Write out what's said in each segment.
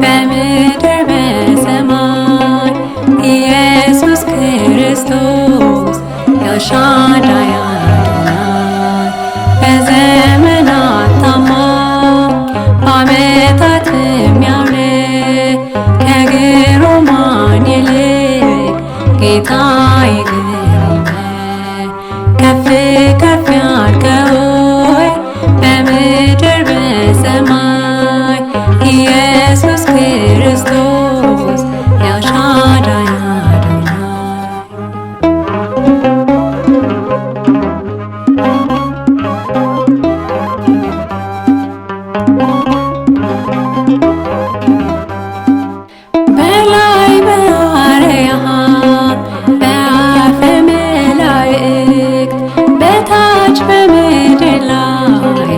በምድር በሰማይ ኢየሱስ ክርስቶስ ኤልሻዳይ አዶናይ በዘመናት ታማኝ በዓመታት የሚያምር ከግሩማን ይልቅ ጌታ ይግርም ከፍ ከፍ ያልከው በምድር በሰማይ ኢየሱስ ክርስቶስ ኤልሻዳይ በላይ በአርያም በአፈ መላእክት በታች በምድር ላይ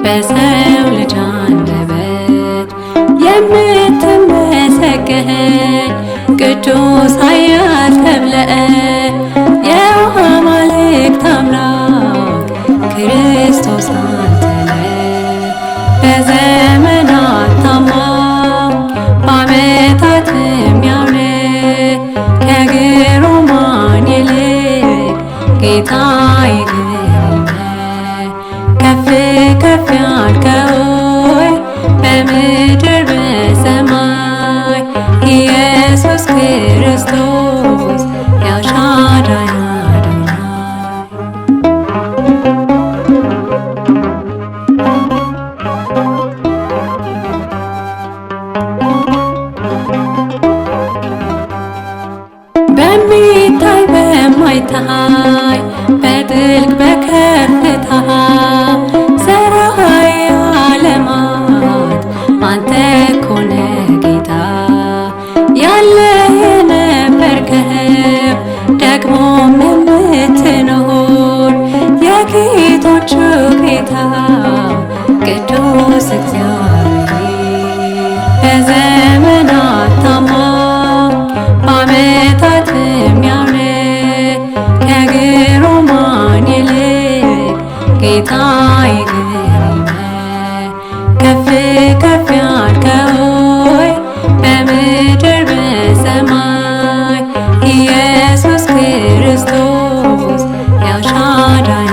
በሰው ልጅ አንደበት የምትመሰገን ቅዱስ ኃያል ተብለህ የውሃ አማልክት አምላክ ክርስቶስ አንተ ነህ። በዘመናት ታማኝ በዓመታት የሚያምር ከግሩማን ይልቅ ጌታ ይግርም ከፍ ከፍ ያልከው በምድር በሰማይ ኢየሱስ ክርስቶስ ኤልሻዳይ በሚታይ በማይታይ በጥልቅ በከፍታ ሰራይ ዓለማት አንተ እኮ ነህ ጌታ ያለ የነበርከው ደግሞም የምትኖር የጌቶቹ ጌታ ቅዱስ እግዚአብሔር በዘመናት ታማኝ በዓመታት የሚያምር ከግሩማን ይልቅ ጌታ ይግርም ከፍ ከፍ ያልከው በምድር በሰማይ ኢየሱስ ክርስቶስ ኤልሻዳይ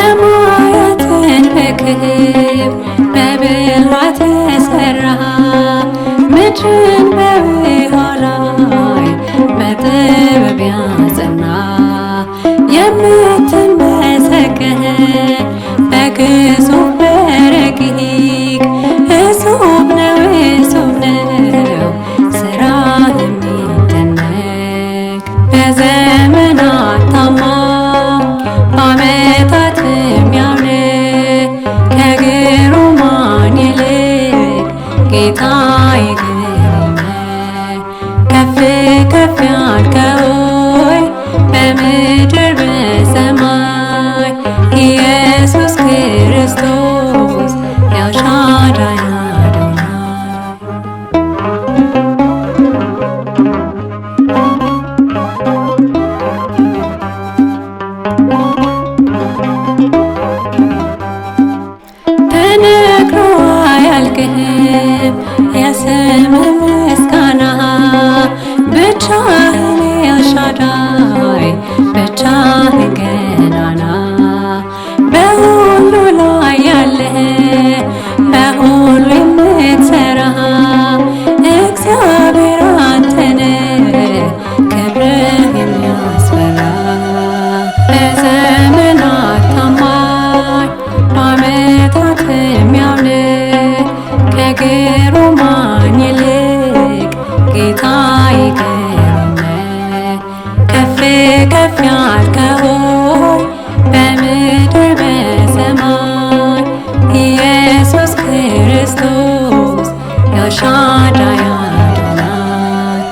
ሰማያትን በክብር በብልሃት የሠራ ምድርን በውኃ ላይ በጥበብ ያጸና የምትመሰገን በግዙፍ በረቂቅ እጹብ ነው እጹብ ነው ሥራህ የሚደነቅ በዘመናት ታማኝ በዓመታት የሚያምር ከግሩማን ይልቅ ጌታ ይግርም ከፍ ከፍ ያልከው በምድር በሰማይ ኢየሱስ ክርስቶስ ኤልሻዳይ ተነግሮ አያልቅም የስምህ ምስጋና ብቻህን ኤልሻዳይ ብቻህን ገናና በሁሉ ላይ ያለህ በሁሉ የምትሠራ እግዚአብሔር አንተ ነህ ክብርህ የሚያስፈራ በዘመናት ታማኝ በዓመታት የሚያምር ከግሩማን ይልቅ ጌታ ይግርም ከፍ ከፍ ያልከው በምድር በሰማይ ኢየሱስ ክርስቶስ ኤልሻዳይ አዶናይ